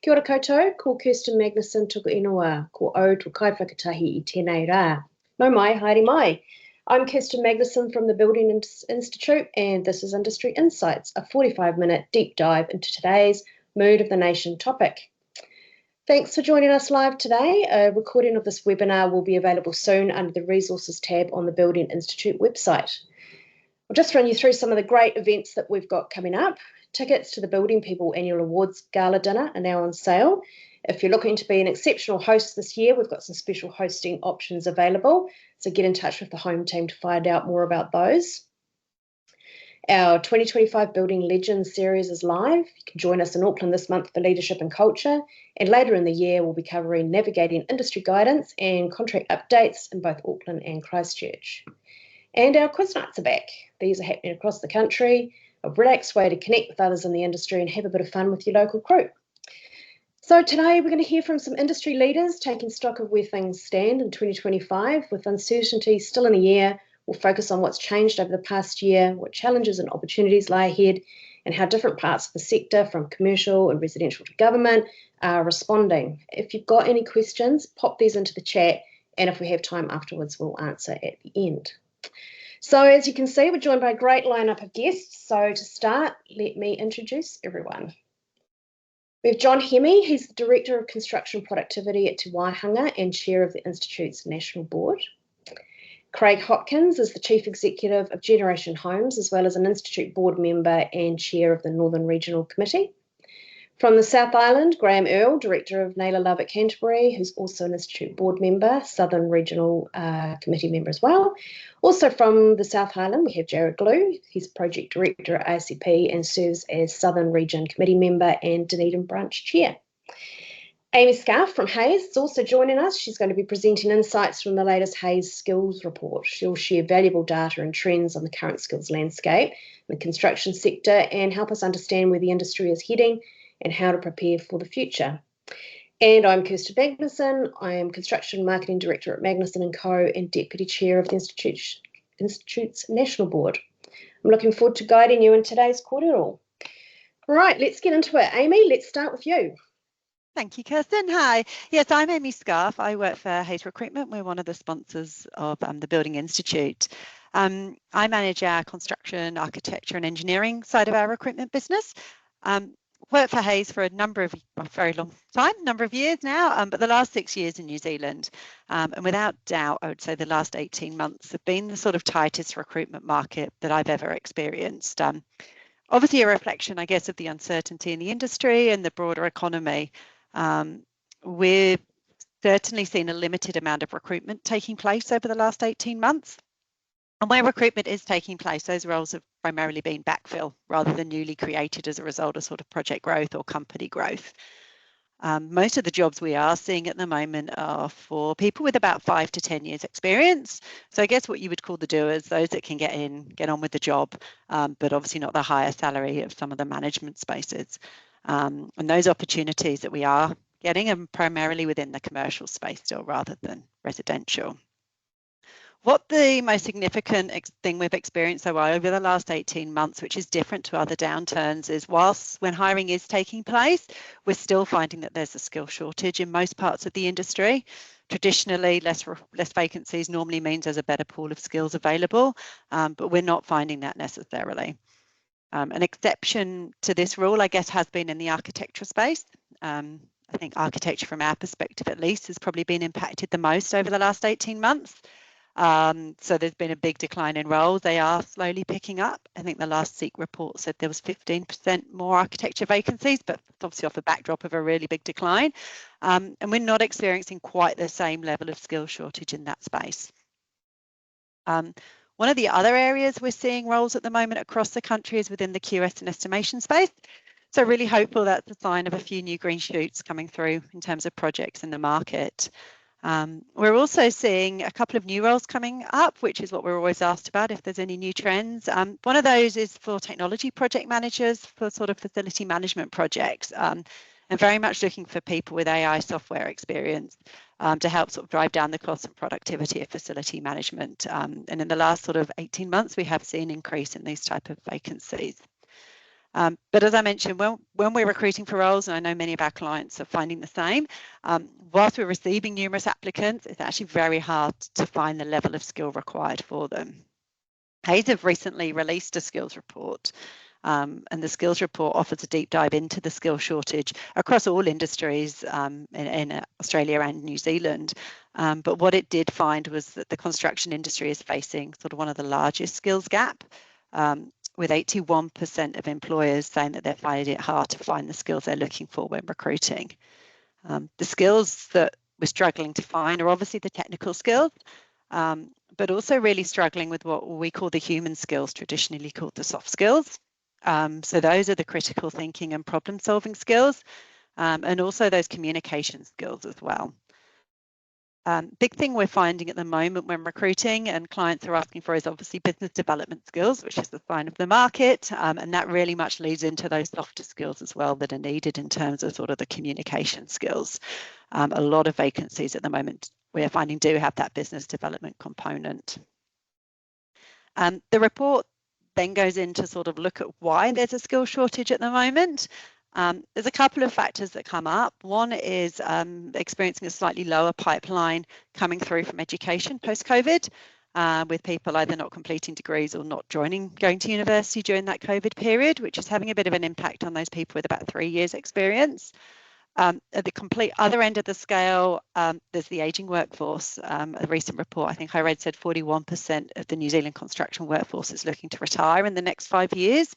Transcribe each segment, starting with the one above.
Kia ora koutou, ko Kirsten Magnuson tuku ingoa, ko au to kai whakatahi I tēnei rā. No mai, haere mai. I'm Kirsten Magnuson from the Building Institute, and this is Industry Insights, a 45-minute deep dive into today's Mood of the Nation topic. Thanks for joining us live today. A recording of this webinar will be available soon under the Resources tab on the Building Institute website. I'll just run you through some of the great events that we've got coming up. Tickets to the Building People Annual Awards Gala Dinner are now on sale. If you're looking to be an exceptional host this year, we've got some special hosting options available, so get in touch with the home team to find out more about those. Our 2025 Building Legends series is live. You can join us in Auckland this month for Leadership and Culture, and later in the year we'll be covering navigating industry guidance and contract updates in both Auckland and Christchurch. And our quiz nights are back. These are happening across the country, a relaxed way to connect with others in the industry and have a bit of fun with your local crew. So today we're going to hear from some industry leaders taking stock of where things stand in 2025. With uncertainty still in the air, we'll focus on what's changed over the past year, what challenges and opportunities lie ahead, and how different parts of the sector, from commercial and residential to government, are responding. If you've got any questions, pop these into the chat, and if we have time afterwards, we'll answer at the end. So as you can see, we're joined by a great lineup of guests. So to start, let me introduce everyone. We have John Hemi. He's the Director of Construction Productivity at Te Waihanga and Chair of the Institute's National Board. Craig Hopkins is the Chief Executive of Generation Homes, as well as an Institute Board member and Chair of the Northern Regional Committee. From the South Island, Graham Earl, Director of Naylor Love at Canterbury, who's also an Institute Board member, Southern Regional Committee member as well. Also from the South Island, we have Jared Glue. He's Project Director at ACP and serves as Southern Region Committee member and Dunedin Branch Chair. Amy Scarf from Hayes is also joining us. She's going to be presenting insights from the latest Hayes Skills Report. She'll share valuable data and trends on the current skills landscape in the construction sector and help us understand where the industry is heading and how to prepare for the future. And I'm Kirsten Magnuson. I am Construction Marketing Director at Magnuson & Co. and Deputy Chair of the Institute's National Board. I'm looking forward to guiding you in today's kōrero. All right, let's get into it. Amy, let's start with you. Thank you, Kirsten. Hi. Yes, I'm Amy Scarf. I work for Hayes Recruitment. We're one of the sponsors of the Building Institute. I manage our construction, architecture and engineering side of our recruitment business. Worked for Hayes for a very long time, number of years now, but the last 6 years in New Zealand. And without doubt, I would say the last 18 months have been the sort of tightest recruitment market that I've ever experienced. Obviously a reflection, I guess, of the uncertainty in the industry and the broader economy. We've certainly seen a limited amount of recruitment taking place over the last 18 months. And where recruitment is taking place, those roles have primarily been backfill rather than newly created as a result of sort of project growth or company growth. Most of the jobs we are seeing at the moment are for people with about 5 to 10 years experience. So I guess what you would call the doers, those that can get on with the job, but obviously not the higher salary of some of the management spaces. And those opportunities that we are getting are primarily within the commercial space still rather than residential. What the most significant thing we've experienced over the last 18 months, which is different to other downturns, is whilst when hiring is taking place, we're still finding that there's a skill shortage in most parts of the industry. Traditionally, less vacancies normally means there's a better pool of skills available, but we're not finding that necessarily. An exception to this rule, I guess, has been in the architecture space. I think architecture, from our perspective at least, has probably been impacted the most over the last 18 months. So there's been a big decline in roles. They are slowly picking up. I think the last SEEK report said there was 15% more architecture vacancies, but it's obviously off the backdrop of a really big decline. And we're not experiencing quite the same level of skill shortage in that space. One of the other areas we're seeing roles at the moment across the country is within the QS and estimation space. So really hopeful that's a sign of a few new green shoots coming through in terms of projects in the market. We're also seeing a couple of new roles coming up, which is what we're always asked about if there's any new trends. One of those is for technology project managers for sort of facility management projects, and very much looking for people with AI software experience to help sort of drive down the cost and productivity of facility management. And in the last sort of 18 months, we have seen an increase in these type of vacancies. But as I mentioned, when we're recruiting for roles, and I know many of our clients are finding the same, whilst we're receiving numerous applicants, it's actually very hard to find the level of skill required for them. Hays have recently released a skills report, and the skills report offers a deep dive into the skill shortage across all industries in Australia and New Zealand. But what it did find was that the construction industry is facing sort of one of the largest skills gap, with 81% of employers saying that they're finding it hard to find the skills they're looking for when recruiting. The skills that we're struggling to find are obviously the technical skills, but also really struggling with what we call the human skills, traditionally called the soft skills. So those are the critical thinking and problem solving skills, and also those communication skills as well. Big thing we're finding at the moment when recruiting and clients are asking for is obviously business development skills, which is the sign of the market, and that really much leads into those softer skills as well that are needed in terms of sort of the communication skills. A lot of vacancies at the moment we're finding do have that business development component. The report then goes into sort of look at why there's a skill shortage at the moment. There's a couple of factors that come up. One is experiencing a slightly lower pipeline coming through from education post-COVID, with people either not completing degrees or not going to university during that COVID period, which is having a bit of an impact on those people with about 3 years experience. At the complete other end of the scale, there's the ageing workforce. A recent report, I think I read, said 41% of the New Zealand construction workforce is looking to retire in the next 5 years.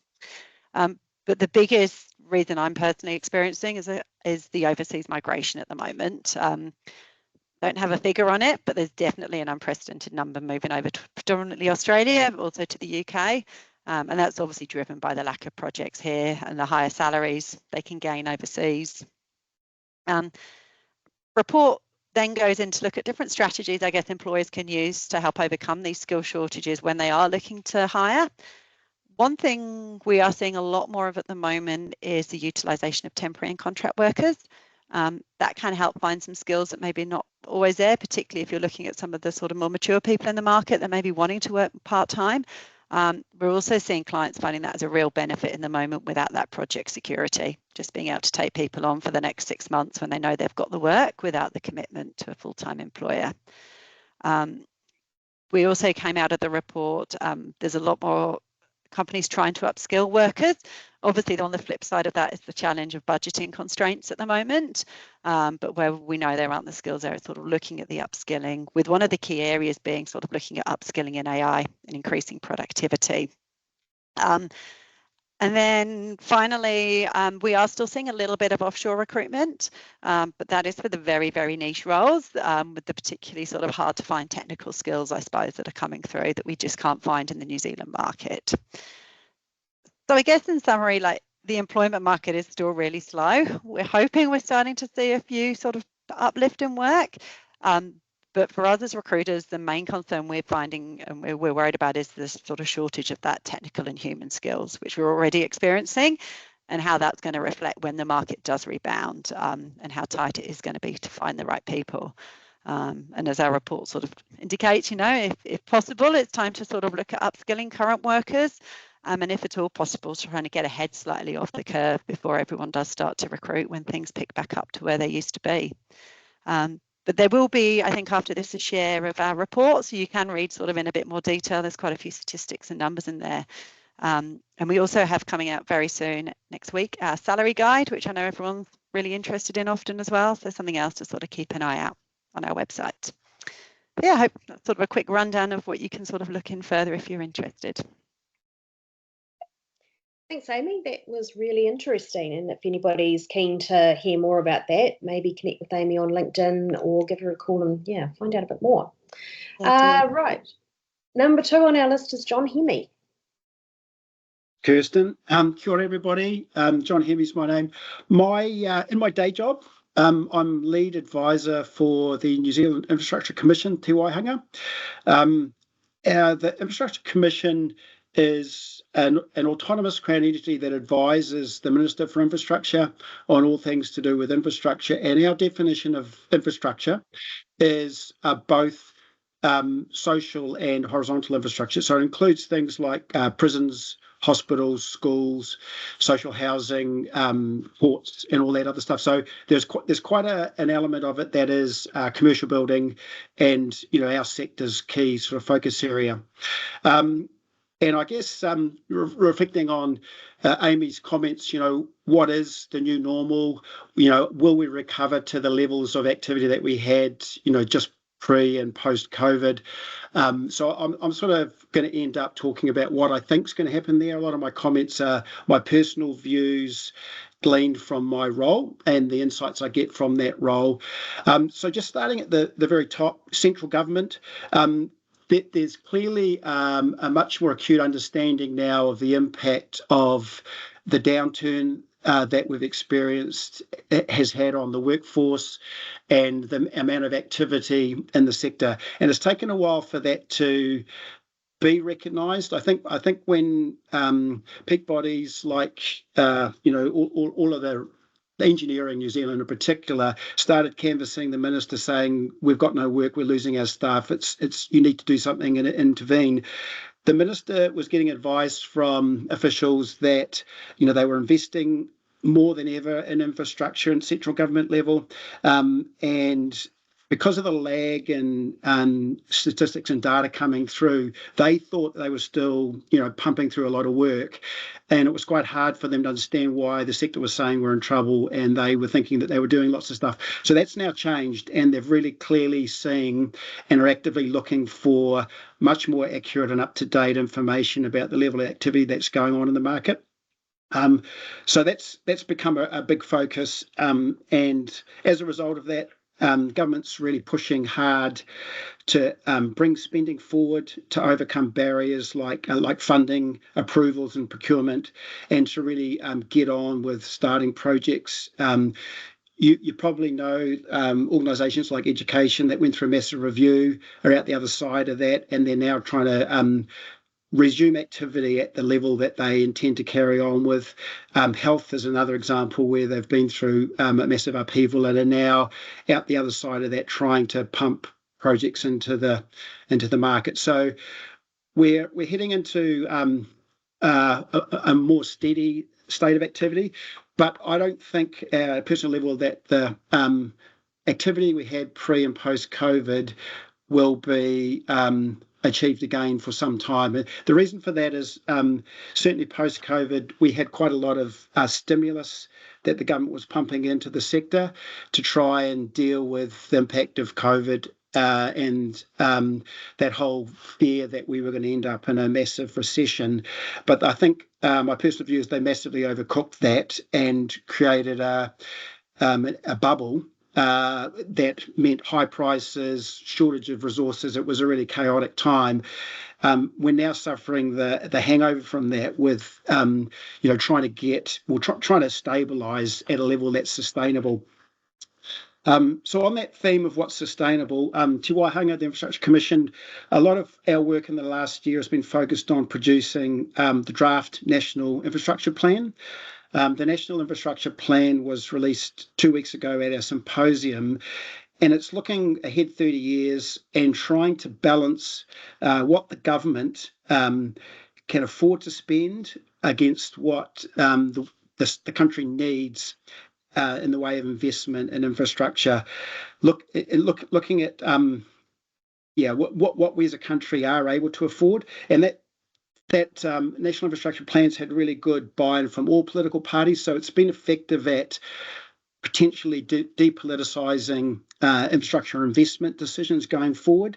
But the biggest reason I'm personally experiencing is the overseas migration at the moment. Don't have a figure on it, but there's definitely an unprecedented number moving over to predominantly Australia, but also to the UK. And that's obviously driven by the lack of projects here and the higher salaries they can gain overseas. Report then goes in to look at different strategies I guess employers can use to help overcome these skill shortages when they are looking to hire. One thing we are seeing a lot more of at the moment is the utilisation of temporary and contract workers. That can help find some skills that maybe not always there, particularly if you're looking at some of the sort of more mature people in the market that may be wanting to work part-time. We're also seeing clients finding that as a real benefit in the moment without that project security, just being able to take people on for the next 6 months when they know they've got the work without the commitment to a full-time employer. We also came out of the report, there's a lot more companies trying to upskill workers. Obviously, on the flip side of that is the challenge of budgeting constraints at the moment, but where we know there aren't the skills there, it's sort of looking at the upskilling, with one of the key areas being sort of looking at upskilling in AI and increasing productivity. And then finally, we are still seeing a little bit of offshore recruitment, but that is for the very, very niche roles, with the particularly sort of hard to find technical skills, I suppose, that are coming through that we just can't find in the New Zealand market. So I guess in summary, like the employment market is still really slow. We're hoping we're starting to see a few sort of uplift in work. But for us as recruiters, the main concern we're finding and we're worried about is this sort of shortage of that technical and human skills, which we're already experiencing, and how that's going to reflect when the market does rebound, and how tight it is going to be to find the right people. And as our report sort of indicates, you know, if possible, it's time to sort of look at upskilling current workers, and if at all possible, trying to get ahead slightly off the curve before everyone does start to recruit when things pick back up to where they used to be. But there will be, I think, after this, a share of our report, so you can read sort of in a bit more detail. There's quite a few statistics and numbers in there. And we also have coming out very soon next week our salary guide, which I know everyone's really interested in often as well. So something else to sort of keep an eye out on our website. But yeah, I hope that's sort of a quick rundown of what you can sort of look in further if you're interested. Thanks, Amy. That was really interesting. And if anybody's keen to hear more about that, maybe connect with Amy on LinkedIn or give her a call and, yeah, find out a bit more. Right. Number 2 on our list is John Hemi. Kirsten. Kia ora, everybody. John Hemi's my name. In my day job, I'm lead advisor for the New Zealand Infrastructure Commission, Te Waihanga. The Infrastructure Commission is an autonomous Crown entity that advises the Minister for Infrastructure on all things to do with infrastructure. And our definition of infrastructure is both social and horizontal infrastructure. So it includes things like prisons, hospitals, schools, social housing, ports, and all that other stuff. So there's quite an element of it that is commercial building, and our sector's key sort of focus area. And I guess reflecting on Amy's comments, what is the new normal? Will we recover to the levels of activity that we had, just pre and post COVID? So I'm sort of going to end up talking about what I think is going to happen there. A lot of my comments are my personal views gleaned from my role and the insights I get from that role. So just starting at the very top, central government. There's clearly a much more acute understanding now of the impact of the downturn that we've experienced has had on the workforce and the amount of activity in the sector. And it's taken a while for that to be recognised. I think when peak bodies like all of the Engineering New Zealand in particular started canvassing the minister saying, we've got no work, we're losing our staff, it's you need to do something and intervene. The minister was getting advice from officials that they were investing more than ever in infrastructure at central government level, and because of the lag in statistics and data coming through, they thought they were still, pumping through a lot of work. And it was quite hard for them to understand why the sector was saying we're in trouble, and they were thinking that they were doing lots of stuff. So that's now changed, and they've really clearly seen and are actively looking for much more accurate and up-to-date information about the level of activity that's going on in the market. So that's become a big focus, and as a result of that, government's really pushing hard to bring spending forward to overcome barriers like funding, approvals and procurement, and to really get on with starting projects. You probably know organisations like Education that went through a massive review are out the other side of that, and they're now trying to resume activity at the level that they intend to carry on with. Health is another example where they've been through a massive upheaval and are now out the other side of that trying to pump projects into the market. So we're heading into a more steady state of activity, but I don't think at a personal level that the activity we had pre and post COVID will be achieved again for some time. The reason for that is certainly post-COVID, we had quite a lot of stimulus that the government was pumping into the sector to try and deal with the impact of COVID and that whole fear that we were going to end up in a massive recession. But I think my personal view is they massively overcooked that and created a bubble that meant high prices, shortage of resources. It was a really chaotic time. We're now suffering the hangover from that with, trying to stabilise at a level that's sustainable. So on that theme of what's sustainable, Te Waihanga, the Infrastructure Commission, a lot of our work in the last year has been focused on producing the draft National Infrastructure Plan. The National Infrastructure Plan was released 2 weeks ago at our symposium, and it's looking ahead 30 years and trying to balance what the government can afford to spend against what the country needs in the way of investment in infrastructure. Looking at what we as a country are able to afford, and that National Infrastructure Plans had really good buy-in from all political parties, so it's been effective at potentially depoliticising infrastructure investment decisions going forward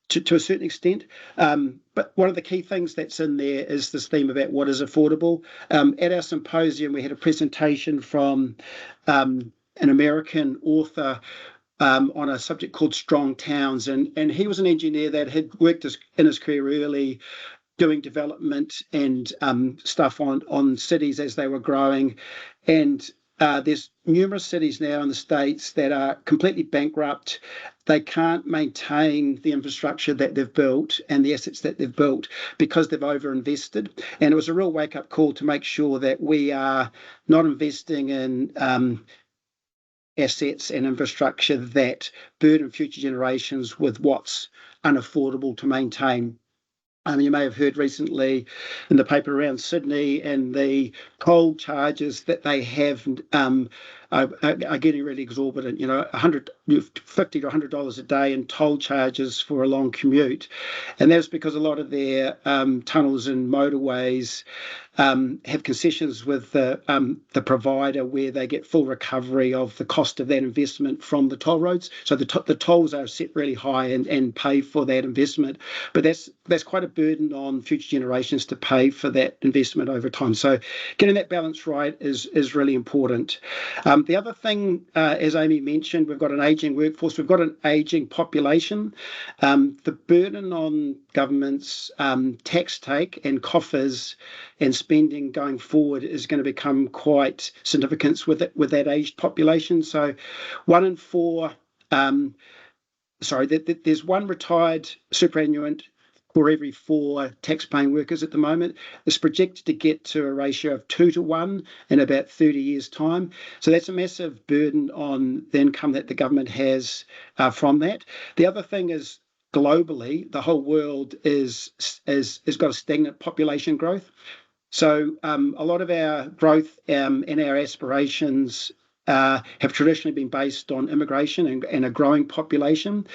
to a certain extent. But one of the key things that's in there is this theme about what is affordable. At our symposium, we had a presentation from an American author on a subject called Strong Towns, and he was an engineer that had worked in his career early doing development and stuff on cities as they were growing. And there's numerous cities now in the States that are completely bankrupt. They can't maintain the infrastructure that they've built and the assets that they've built because they've overinvested. And it was a real wake-up call to make sure that we are not investing in assets and infrastructure that burden future generations with what's unaffordable to maintain. You may have heard recently in the paper around Sydney and the toll charges that they have are getting really exorbitant. $50 to $100 a day in toll charges for a long commute, and that's because a lot of their tunnels and motorways have concessions with the provider where they get full recovery of the cost of that investment from the toll roads. So the tolls are set really high and pay for that investment, but that's quite a burden on future generations to pay for that investment over time. So getting that balance right is really important. The other thing, as Amy mentioned, we've got an ageing workforce, we've got an ageing population. The burden on governments' tax take and coffers and spending going forward is going to become quite significant with that aged population. So 1 in 4, there's one retired superannuant for every 4 tax-paying workers at the moment. It's projected to get to a ratio of 2 to 1 in about 30 years' time. So that's a massive burden on the income that the government has from that. The other thing is, globally, the whole world has got a stagnant population growth. So a lot of our growth and our aspirations have traditionally been based on immigration and a growing population.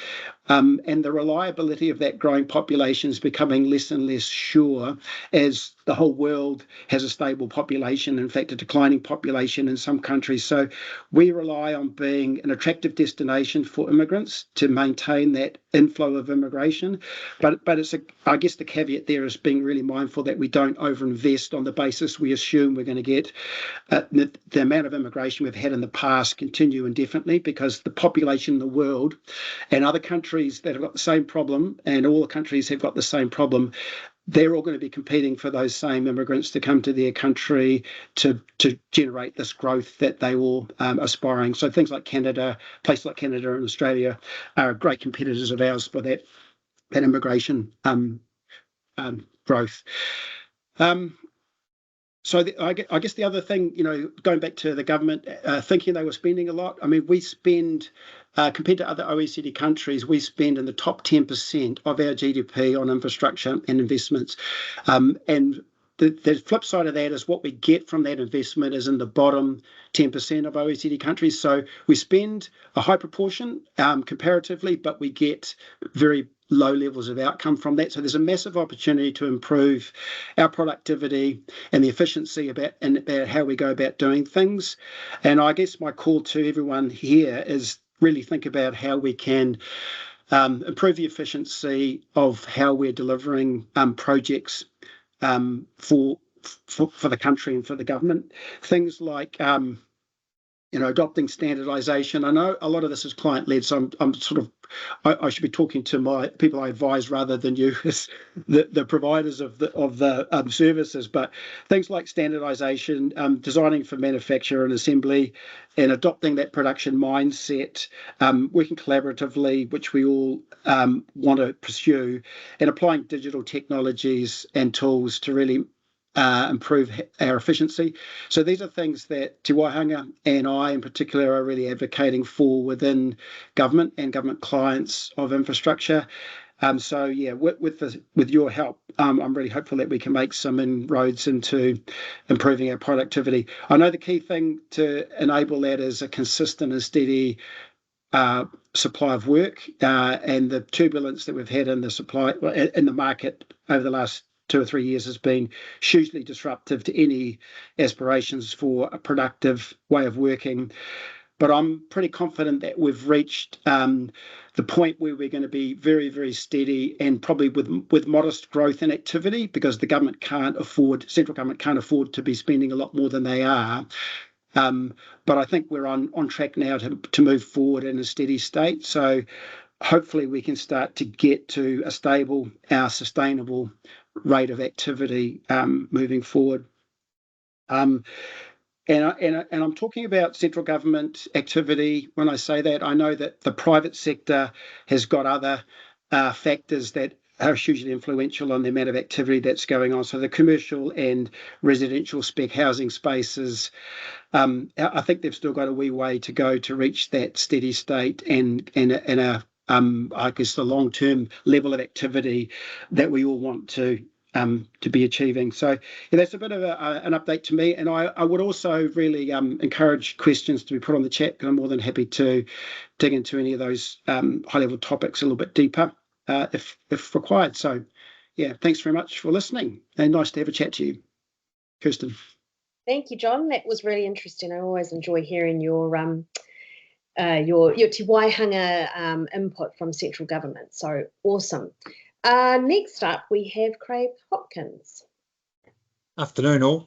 And the reliability of that growing population is becoming less and less sure as the whole world has a stable population, in fact, a declining population in some countries. So we rely on being an attractive destination for immigrants to maintain that inflow of immigration. But I guess the caveat there is being really mindful that we don't overinvest on the basis we assume we're going to get the amount of immigration we've had in the past continue indefinitely, because the population in the world and other countries that have got the same problem, and all the countries have got the same problem, they're all going to be competing for those same immigrants to come to their country to generate this growth that they all aspiring. So things like Canada, places like Canada and Australia are great competitors of ours for that immigration growth. So I guess the other thing, going back to the government thinking they were spending a lot. I mean, we spend, compared to other OECD countries, we spend in the top 10% of our GDP on infrastructure and investments. And the flip side of that is what we get from that investment is in the bottom 10% of OECD countries. So we spend a high proportion comparatively, but we get very low levels of outcome from that. So there's a massive opportunity to improve our productivity and the efficiency about how we go about doing things. And I guess my call to everyone here is really think about how we can improve the efficiency of how we're delivering projects for the country and for the government. Things like adopting standardization. I know a lot of this is client-led, so I'm sort of I should be talking to my people I advise rather than you as the providers of the services. But things like standardization, designing for manufacture and assembly, and adopting that production mindset, working collaboratively, which we all want to pursue, and applying digital technologies and tools to really improve our efficiency. So these are things that Te Waihanga and I in particular are really advocating for within government and government clients of infrastructure. So yeah, with your help, I'm really hopeful that we can make some inroads into improving our productivity. I know the key thing to enable that is a consistent and steady supply of work, and the turbulence that we've had in the supply in the market over the last 2 or 3 years has been hugely disruptive to any aspirations for a productive way of working. But I'm pretty confident that we've reached the point where we're going to be very, very steady and probably with modest growth in activity, because the central government can't afford to be spending a lot more than they are. But I think we're on track now to move forward in a steady state. So hopefully we can start to get to a stable, sustainable rate of activity moving forward. And I'm talking about central government activity. When I say that, I know that the private sector has got other factors that are hugely influential on the amount of activity that's going on. So the commercial and residential spec housing spaces, I think they've still got a wee way to go to reach that steady state and a I guess, the long-term level of activity that we all want to be achieving. So yeah, that's a bit of an update to me, and I would also really encourage questions to be put on the chat, because I'm more than happy to dig into any of those high-level topics a little bit deeper if required. So yeah, thanks very much for listening, and nice to have a chat to you, Kirsten. Thank you, John. That was really interesting. I always enjoy hearing your Te Waihanga input from central government. So awesome. Next up, we have Craig Hopkins. Afternoon, all.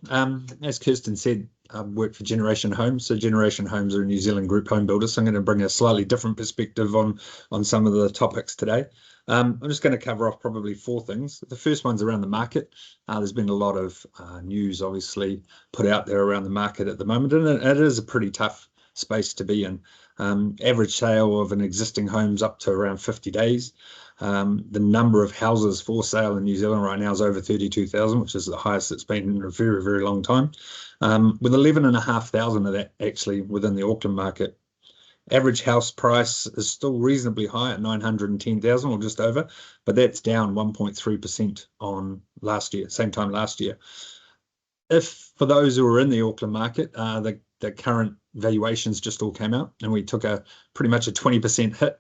As Kirsten said, I work for Generation Homes. So Generation Homes are a New Zealand group home builder. So I'm going to bring a slightly different perspective on some of the topics today. I'm just going to cover off probably 4 things. The first one's around the market. There's been a lot of news, obviously, put out there around the market at the moment, and it is a pretty tough space to be in. Average sale of an existing home's up to around 50 days. The number of houses for sale in New Zealand right now is over 32,000, which is the highest it's been in a very, very long time, with 11,500 of that actually within the Auckland market. Average house price is still reasonably high at 910,000 or just over, but that's down 1.3% on last year, same time last year. If for those who are in the Auckland market, the current valuations just all came out, and we took pretty much a 20% hit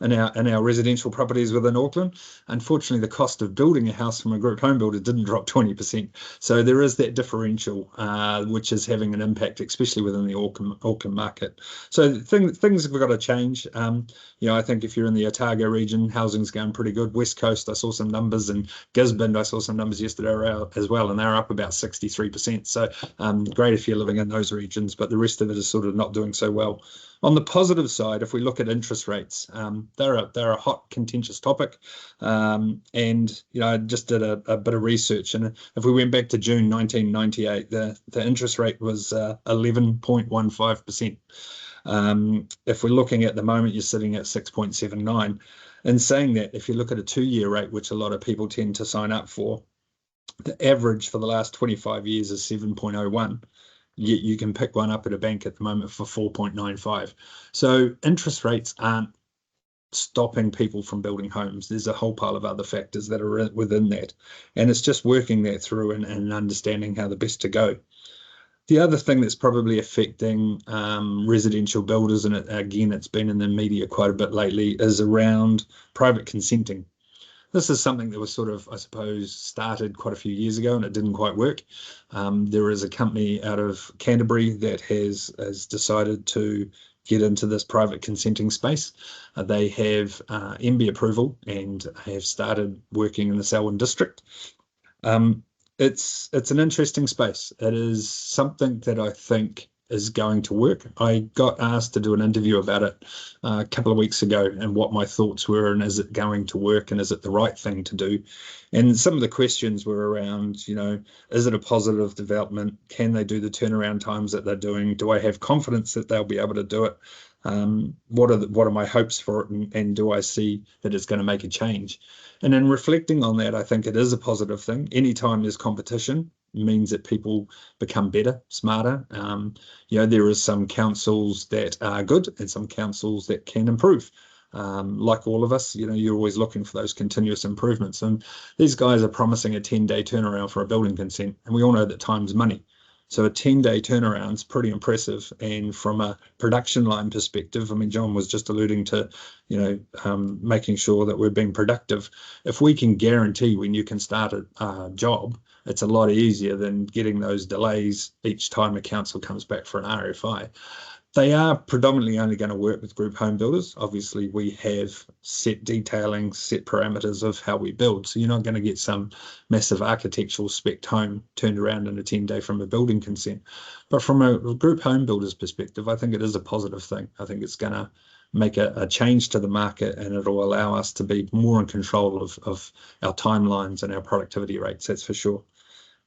in our residential properties within Auckland. Unfortunately, the cost of building a house from a group home builder didn't drop 20%. So there is that differential, which is having an impact, especially within the Auckland market. So things have got to change. I think if you're in the Otago region, housing's going pretty good. West Coast, I saw some numbers, and Gisborne, I saw some numbers yesterday as well, and they're up about 63%. So great if you're living in those regions, but the rest of it is sort of not doing so well. On the positive side, if we look at interest rates, they're a hot, contentious topic. And I just did a bit of research, and if we went back to June 1998, the interest rate was 11.15%. If we're looking at the moment, you're sitting at 6.79. And saying that, if you look at a 2-year rate, which a lot of people tend to sign up for, the average for the last 25 years is 7.01. You can pick one up at a bank at the moment for 4.95. So interest rates aren't stopping people from building homes. There's a whole pile of other factors that are within that. And it's just working that through and understanding how the best to go. The other thing that's probably affecting residential builders, and it's been in the media quite a bit lately, is around private consenting. This is something that was sort of, I suppose, started quite a few years ago, and it didn't quite work. There is a company out of Canterbury that has decided to get into this private consenting space. They have MB approval and have started working in the Selwyn district. It's an interesting space. It is something that I think is going to work. I got asked to do an interview about it a couple of weeks ago, and what my thoughts were, and is it going to work, and is it the right thing to do? And some of the questions were around, is it a positive development? Can they do the turnaround times that they're doing? Do I have confidence that they'll be able to do it? What are my hopes for it, and do I see that it's going to make a change? And in reflecting on that, I think it is a positive thing. Anytime there's competition, means that people become better, smarter. There are some councils that are good and some councils that can improve. Like all of us, you're always looking for those continuous improvements. And these guys are promising a 10-day turnaround for a building consent. And we all know that time's money. So a 10-day turnaround is pretty impressive. And from a production line perspective, John was just alluding to, making sure that we're being productive. If we can guarantee when you can start a job, it's a lot easier than getting those delays each time a council comes back for an RFI. They are predominantly only going to work with group home builders. Obviously, we have set detailing, set parameters of how we build. So you're not going to get some massive architectural spec home turned around in a 10-day from a building consent. But from a group home builder's perspective, I think it is a positive thing. I think it's going to make a change to the market, and it'll allow us to be more in control of our timelines and our productivity rates, that's for sure.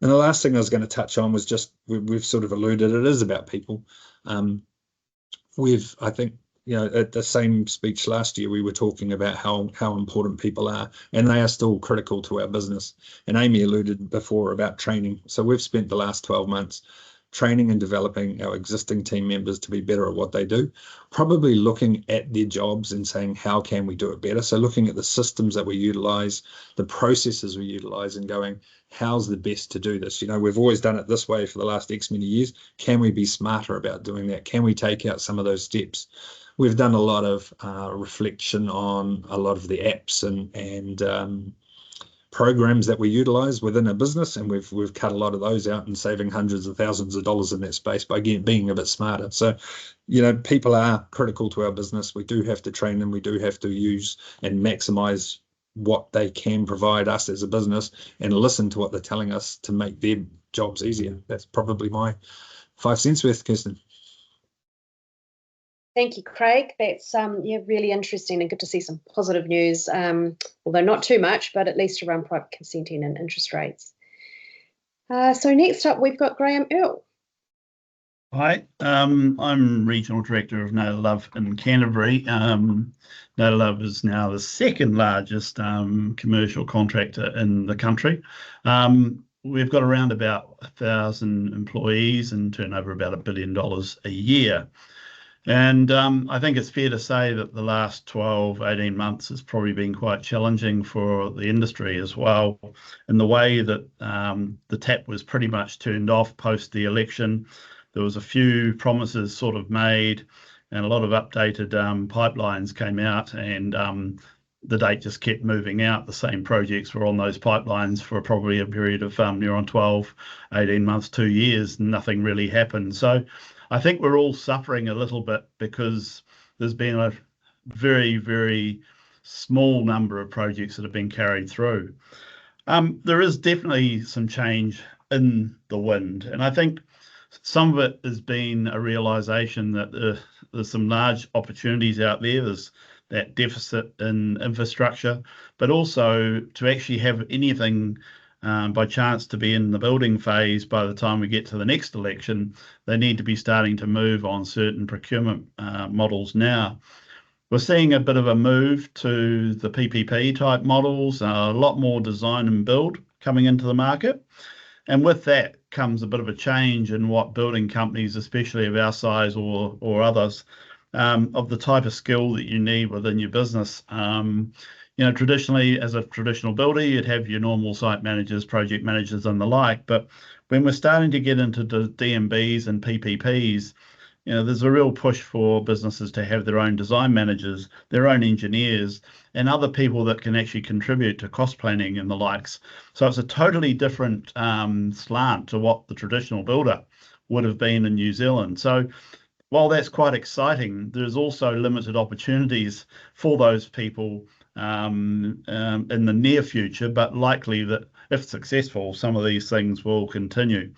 And the last thing I was going to touch on was just, we've sort of alluded, it is about people. I think, at the same speech last year, we were talking about how important people are, and they are still critical to our business. And Amy alluded before about training. So we've spent the last 12 months training and developing our existing team members to be better at what they do, probably looking at their jobs and saying, how can we do it better? So looking at the systems that we utilize, the processes we utilize, and going, how's the best to do this? You know, we've always done it this way for the last X many years. Can we be smarter about doing that? Can we take out some of those steps? We've done a lot of reflection on a lot of the apps and programs that we utilize within a business, and we've cut a lot of those out and saving hundreds of thousands of dollars in that space by being a bit smarter. So, you know, people are critical to our business. We do have to train them. We do have to use and maximize what they can provide us as a business and listen to what they're telling us to make their jobs easier. That's probably my 5 cents worth, Kirsten. Thank you, Craig. That's really interesting and good to see some positive news, although not too much, but at least around private consenting and interest rates. So next up, we've got Graham Earl. Hi, I'm Regional Director of Naylor Love in Canterbury. Naylor Love is now the second largest commercial contractor in the country. We've got around about 1,000 employees and turn over about $1 billion a year. And I think it's fair to say that the last 12, 18 months has probably been quite challenging for the industry as well, in the way that the tap was pretty much turned off post the election. There was a few promises sort of made and a lot of updated pipelines came out, and the date just kept moving out. The same projects were on those pipelines for probably a period of near on 12, 18 months, 2 years, and nothing really happened. So I think we're all suffering a little bit because there's been a very, very small number of projects that have been carried through. There is definitely some change in the wind, and I think some of it has been a realisation that there's some large opportunities out there. There's that deficit in infrastructure, but also to actually have anything by chance to be in the building phase by the time we get to the next election, they need to be starting to move on certain procurement models now. We're seeing a bit of a move to the PPP type models, a lot more design and build coming into the market. And with that comes a bit of a change in what building companies, especially of our size or others, of the type of skill that you need within your business. You know, traditionally, as a traditional builder, you'd have your normal site managers, project managers and the like. But when we're starting to get into the DMBs and PPPs, you know, there's a real push for businesses to have their own design managers, their own engineers, and other people that can actually contribute to cost planning and the likes. So it's a totally different slant to what the traditional builder would have been in New Zealand. So while that's quite exciting, there's also limited opportunities for those people in the near future, but likely that if successful, some of these things will continue.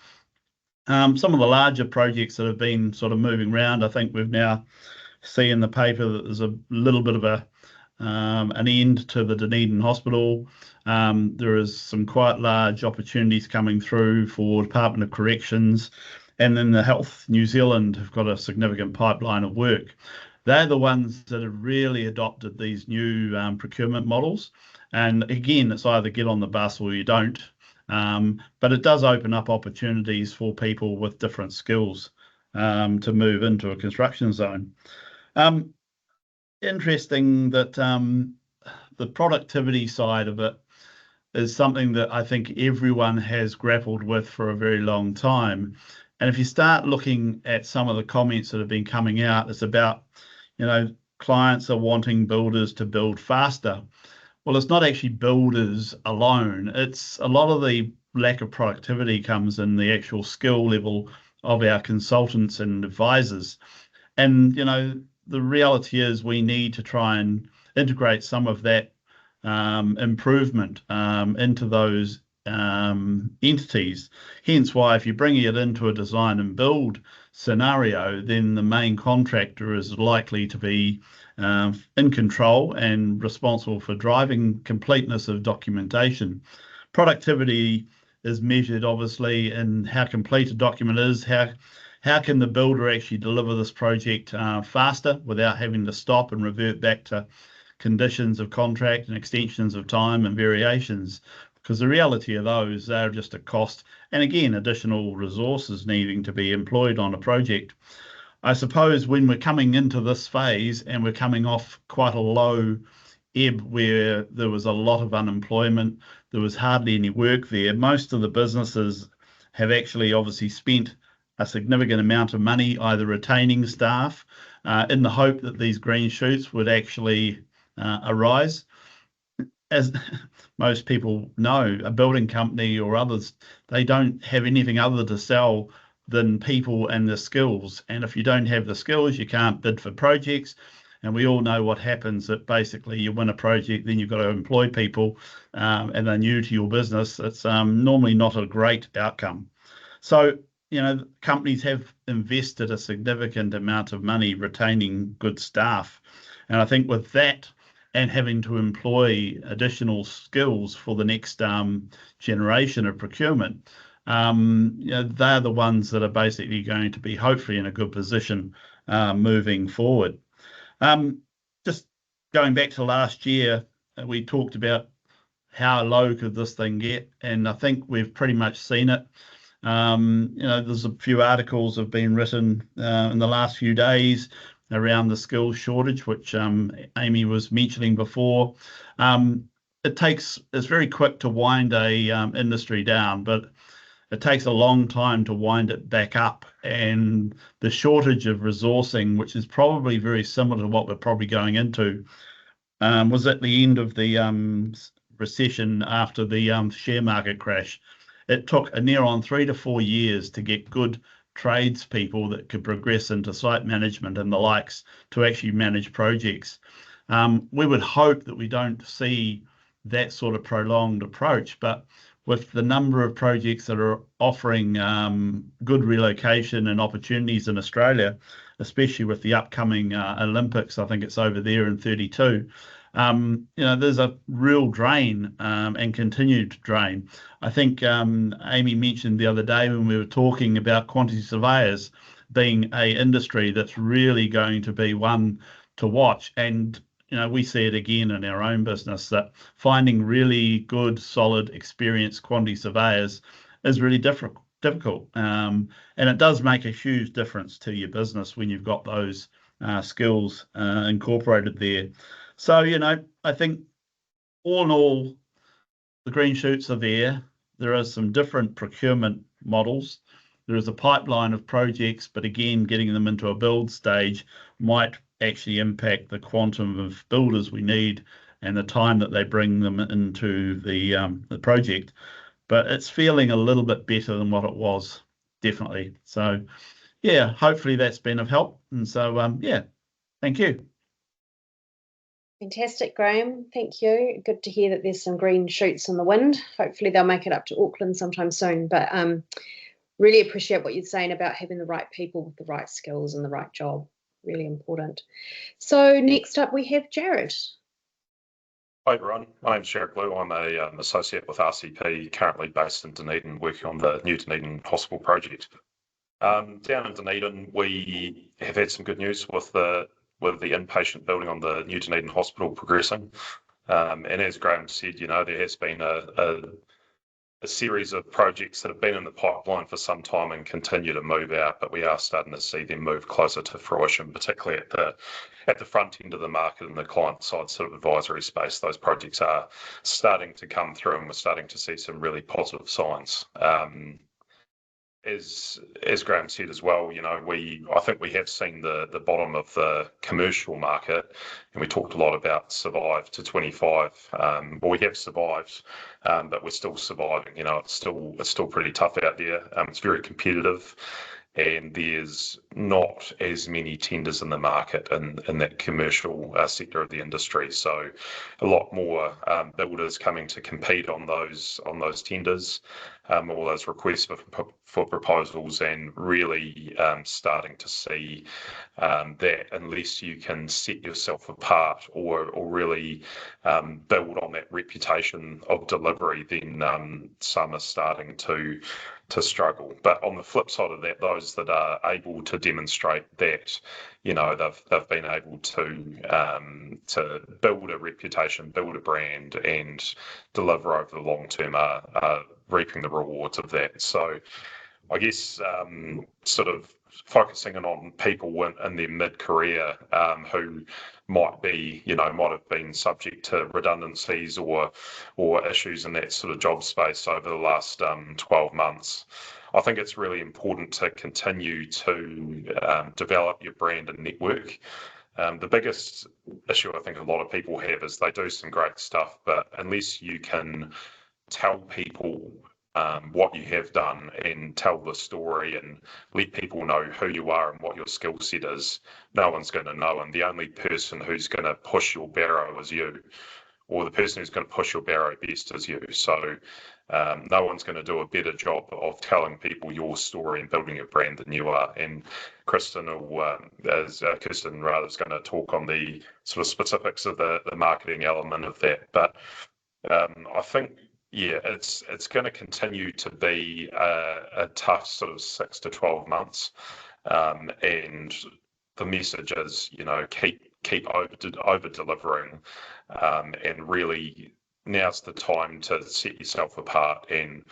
Some of the larger projects that have been sort of moving around, I think we've now seen in the paper that there's a little bit of an end to the Dunedin Hospital. There is some quite large opportunities coming through for Department of Corrections, and then the Health New Zealand have got a significant pipeline of work. They're the ones that have really adopted these new procurement models. And again, it's either get on the bus or you don't. But it does open up opportunities for people with different skills to move into a construction zone. Interesting that the productivity side of it is something that I think everyone has grappled with for a very long time. And if you start looking at some of the comments that have been coming out, it's about, you know, clients are wanting builders to build faster. Well, it's not actually builders alone. It's a lot of the lack of productivity comes in the actual skill level of our consultants and advisors. And, you know, the reality is we need to try and integrate some of that improvement into those entities. Hence why if you're bringing it into a design and build scenario, then the main contractor is likely to be in control and responsible for driving completeness of documentation. Productivity is measured obviously in how complete a document is, how can the builder actually deliver this project faster without having to stop and revert back to conditions of contract and extensions of time and variations. because the reality of those, they're just a cost, and again, additional resources needing to be employed on a project. I suppose when we're coming into this phase and we're coming off quite a low ebb where there was a lot of unemployment, there was hardly any work there, most of the businesses have actually obviously spent a significant amount of money either retaining staff in the hope that these green shoots would actually arise. As most people know, a building company or others, they don't have anything other to sell than people and the skills. And if you don't have the skills, you can't bid for projects. And we all know what happens, that basically you win a project, then you've got to employ people and they're new to your business. It's normally not a great outcome. So, you know, companies have invested a significant amount of money retaining good staff. And I think with that and having to employ additional skills for the next generation of procurement, you know, they're the ones that are basically going to be hopefully in a good position moving forward. Just going back to last year, we talked about how low could this thing get, and I think we've pretty much seen it. You know, there's a few articles have been written in the last few days around the skills shortage, which Amy was mentioning before. It's very quick to wind a industry down, but it takes a long time to wind it back up. And the shortage of resourcing, which is probably very similar to what we're probably going into, was at the end of the recession after the share market crash. It took a near on 3 to 4 years to get good tradespeople that could progress into site management and the likes to actually manage projects. We would hope that we don't see that sort of prolonged approach, but with the number of projects that are offering good relocation and opportunities in Australia, especially with the upcoming Olympics, I think it's over there in 32, you know, there's a real drain and continued drain. I think Amy mentioned the other day when we were talking about quantity surveyors being an industry that's really going to be one to watch. And you know, we see it again in our own business that finding really good, solid, experienced quantity surveyors is really difficult. And it does make a huge difference to your business when you've got those skills incorporated there. So, you know, I think all in all, the green shoots are there. There are some different procurement models. There is a pipeline of projects, but again, getting them into a build stage might actually impact the quantum of builders we need and the time that they bring them into the project. But it's feeling a little bit better than what it was, definitely. So, yeah, hopefully that's been of help. And so, yeah, thank you. Fantastic, Graham. Thank you. Good to hear that there's some green shoots in the wind. Hopefully they'll make it up to Auckland sometime soon. But really appreciate what you're saying about having the right people with the right skills and the right job. Really important. So next up we have Jared. Hi everyone, my name's Jared Blue. I'm an associate with RCP, currently based in Dunedin, working on the new Dunedin Hospital project. Down in Dunedin, we have had some good news with the inpatient building on the new Dunedin Hospital progressing. And as Graham said, you know, there has been a series of projects that have been in the pipeline for some time and continue to move out, but we are starting to see them move closer to fruition, particularly at the front end of the market and the client side sort of advisory space. Those projects are starting to come through and we're starting to see some really positive signs. As Graham said as well, you know, I think we have seen the bottom of the commercial market, and we talked a lot about survive to 25. Well, we have survived, but we're still surviving. You know, it's still pretty tough out there. It's very competitive, and there's not as many tenders in the market in that commercial sector of the industry. So a lot more builders coming to compete on those tenders, all those requests for proposals, and really starting to see that unless you can set yourself apart or really build on that reputation of delivery, then some are starting to struggle. But on the flip side of that, those that are able to demonstrate that, they've been able to build a reputation, build a brand, and deliver over the long term are reaping the rewards of that. So I guess sort of focusing in on people in their mid-career who might have been subject to redundancies or issues in that sort of job space over the last 12 months. I think it's really important to continue to develop your brand and network. The biggest issue I think a lot of people have is they do some great stuff, but unless you can tell people what you have done and tell the story and let people know who you are and what your skill set is, no one's going to know. And the only person who's going to push your barrow is you, or the person who's going to push your barrow best is you. So no one's going to do a better job of telling people your story and building a brand than you are. And Kirsten is going to talk on the sort of specifics of the marketing element of that. But I think, yeah, it's going to continue to be a tough sort of 6 to 12 months, and the message is, keep over delivering, and really now's the time to set yourself apart and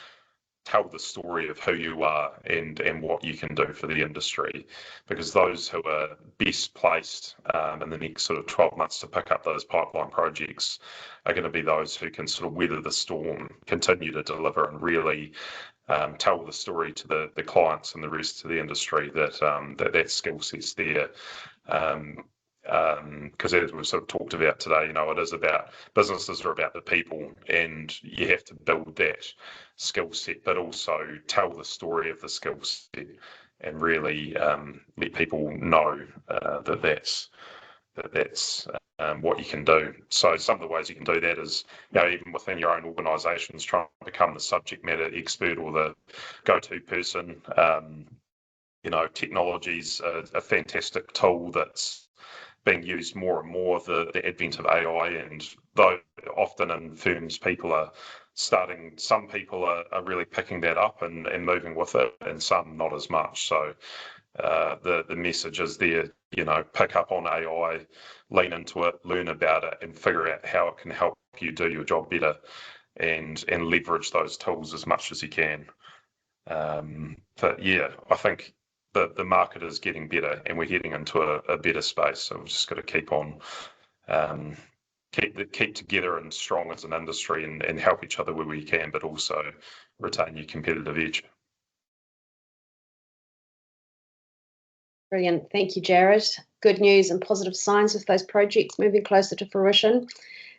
tell the story of who you are and what you can do for the industry, because those who are best placed in the next sort of 12 months to pick up those pipeline projects are going to be those who can sort of weather the storm, continue to deliver, and really tell the story to the clients and the rest of the industry that skill set's there. Because as we've sort of talked about today, it is about, businesses are about the people, and you have to build that skill set, but also tell the story of the skill set and really let people know that's what you can do. So some of the ways you can do that is, even within your own organisations, trying to become the subject matter expert or the go-to person. Technology's a fantastic tool that's being used more and more, the advent of AI, and though often in firms some people are really picking that up and moving with it, and some not as much. So the message is there, pick up on AI, lean into it, learn about it, and figure out how it can help you do your job better, and leverage those tools as much as you can. But yeah, I think the market is getting better, and we're heading into a better space. So we've just got to keep on, keep together and strong as an industry, and help each other where we can, but also retain your competitive edge. Brilliant. Thank you, Jared. Good news and positive signs with those projects moving closer to fruition.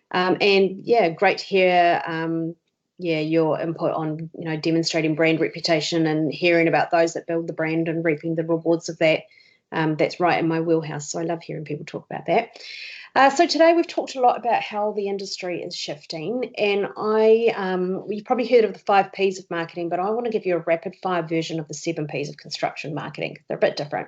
And yeah, great to hear your input on demonstrating brand reputation and hearing about those that build the brand and reaping the rewards of that. That's right in my wheelhouse, so I love hearing people talk about that. So today we've talked a lot about how the industry is shifting, and you've probably heard of the 5 Ps of marketing, but I want to give you a rapid fire version of the 7 Ps of construction marketing. They're a bit different.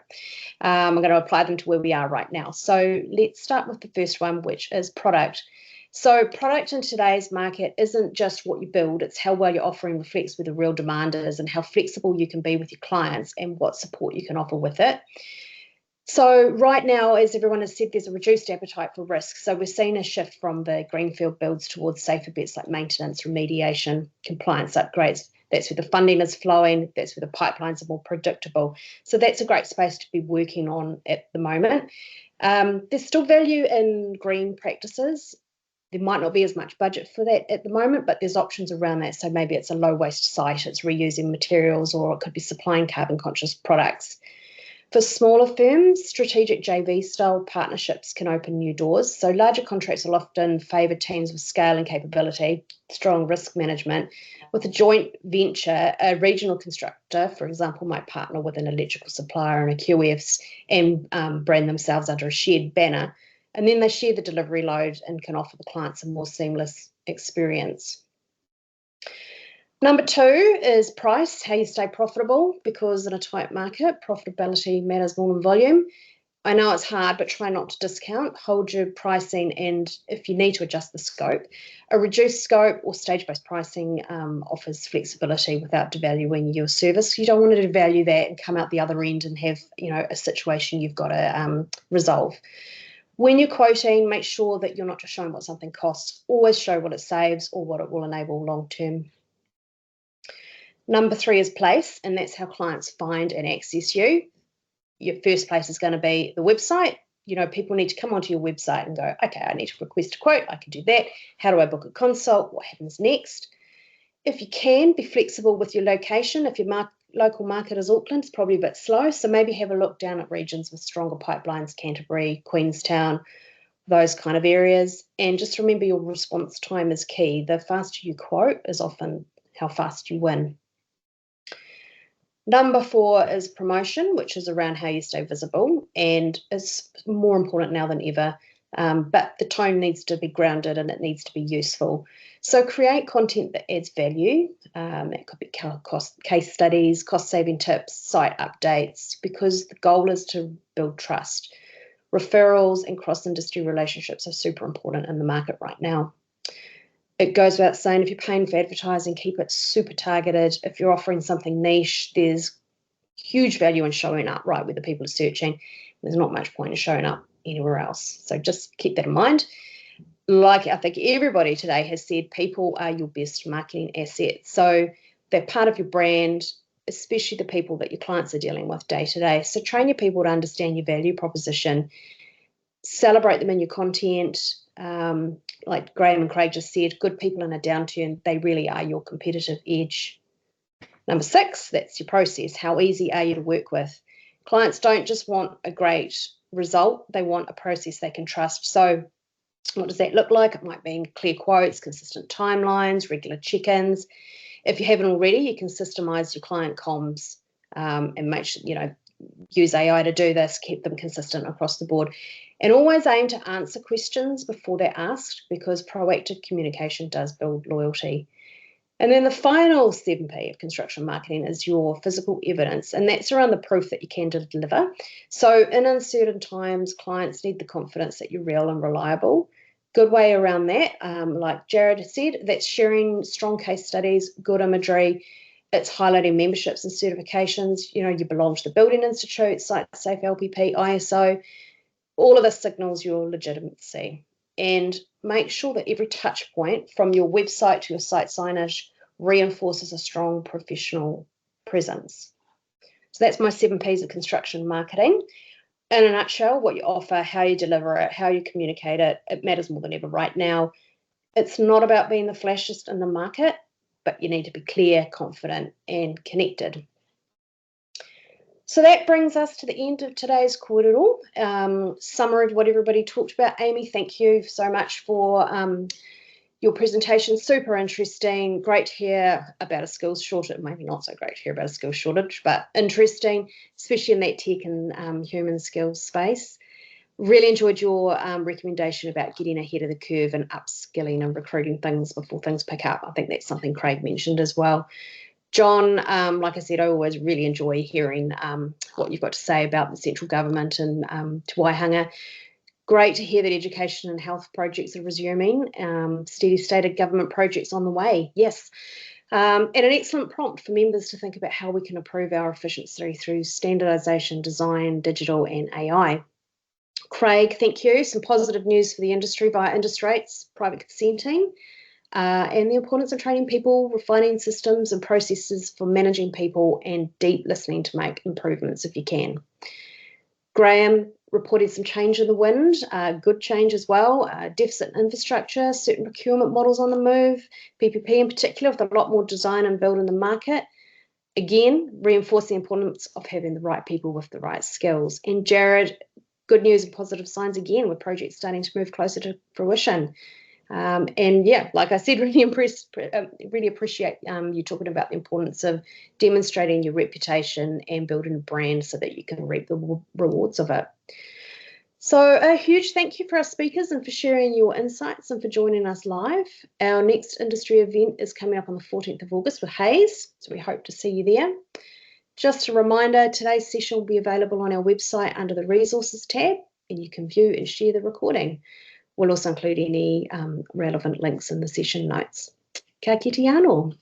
I'm going to apply them to where we are right now. So let's start with the first one, which is product. So product in today's market isn't just what you build, it's how well your offering reflects where the real demand is and how flexible you can be with your clients and what support you can offer with it. So right now, as everyone has said, there's a reduced appetite for risk. So we're seeing a shift from the greenfield builds towards safer bets like maintenance, remediation, compliance upgrades. That's where the funding is flowing. That's where the pipelines are more predictable. So that's a great space to be working on at the moment. There's still value in green practices. There might not be as much budget for that at the moment, but there's options around that. So maybe it's a low waste site, it's reusing materials, or it could be supplying carbon conscious products. For smaller firms, strategic JV style partnerships can open new doors. So larger contracts will often favour teams with scale and capability, strong risk management. With a joint venture, a regional constructor, for example, might partner with an electrical supplier and a QS and brand themselves under a shared banner. And then they share the delivery load and can offer the clients a more seamless experience. Number 2 is price, how you stay profitable, because in a tight market, profitability matters more than volume. I know it's hard, but try not to discount. Hold your pricing, and if you need to adjust the scope, a reduced scope or stage-based pricing offers flexibility without devaluing your service. You don't want to devalue that and come out the other end and have, you know, a situation you've got to resolve. When you're quoting, make sure that you're not just showing what something costs. Always show what it saves or what it will enable long-term. Number 3 is place, and that's how clients find and access you. Your first place is going to be the website. You know, people need to come onto your website and go, okay, I need to request a quote. I can do that. How do I book a consult? What happens next? If you can, be flexible with your location. If your local market is Auckland, it's probably a bit slow. So maybe have a look down at regions with stronger pipelines, Canterbury, Queenstown, those kind of areas. And just remember your response time is key. The faster you quote is often how fast you win. Number 4 is promotion, which is around how you stay visible, and it's more important now than ever. But the tone needs to be grounded and it needs to be useful. So create content that adds value. It could be case studies, cost-saving tips, site updates, because the goal is to build trust. Referrals and cross-industry relationships are super important in the market right now. It goes without saying, if you're paying for advertising, keep it super targeted. If you're offering something niche, there's huge value in showing up right where the people are searching. There's not much point in showing up anywhere else. So just keep that in mind. Like I think everybody today has said, people are your best marketing asset. So they're part of your brand, especially the people that your clients are dealing with day to day. So train your people to understand your value proposition. Celebrate them in your content. Like Graham and Craig just said, good people in a downturn, they really are your competitive edge. Number 6, that's your process. How easy are you to work with? Clients don't just want a great result, they want a process they can trust. So what does that look like? It might mean clear quotes, consistent timelines, regular check-ins. If you haven't already, you can systemize your client comms and make sure, you know, use AI to do this, keep them consistent across the board. And always aim to answer questions before they're asked, because proactive communication does build loyalty. And then the final 7P of construction marketing is your physical evidence, and that's around the proof that you can deliver. So in uncertain times, clients need the confidence that you're real and reliable. Good way around that, like Jared has said, that's sharing strong case studies, good imagery. It's highlighting memberships and certifications. You know, you belong to the Building Institute, Site Safe LPP, ISO. All of this signals your legitimacy. And make sure that every touch point from your website to your site signage reinforces a strong professional presence. So that's my 7Ps of construction marketing. In a nutshell, what you offer, how you deliver it, how you communicate it, it matters more than ever right now. It's not about being the flashiest in the market, but you need to be clear, confident, and connected. So that brings us to the end of today's kōrero. Summary of what everybody talked about. Amy, thank you so much for your presentation. Super interesting. Great to hear about a skills shortage. Maybe not so great to hear about a skills shortage, but interesting, especially in that tech and human skills space. Really enjoyed your recommendation about getting ahead of the curve and upskilling and recruiting things before things pick up. I think that's something Craig mentioned as well. John, like I said, I always really enjoy hearing what you've got to say about the central government and to Waihanga. Great to hear that education and health projects are resuming. Steady state of government projects on the way, yes. And an excellent prompt for members to think about how we can improve our efficiency through standardisation, design, digital and AI. Craig, thank you. Some positive news for the industry via Industrate's private consenting. And the importance of training people, refining systems and processes for managing people, and deep listening to make improvements if you can. Graham reported some change in the wind, good change as well, deficit in infrastructure, certain procurement models on the move, PPP in particular, with a lot more design and build in the market. Again, reinforce the importance of having the right people with the right skills. And Jared, good news and positive signs again, with projects starting to move closer to fruition. And yeah, like I said, really appreciate you talking about the importance of demonstrating your reputation and building a brand so that you can reap the rewards of it. So a huge thank you for our speakers and for sharing your insights and for joining us live. Our next industry event is coming up on the 14th of August with Hayes, so we hope to see you there. Just a reminder, today's session will be available on our website under the Resources tab, and you can view and share the recording. We'll also include any relevant links in the session notes. Ka kite anō.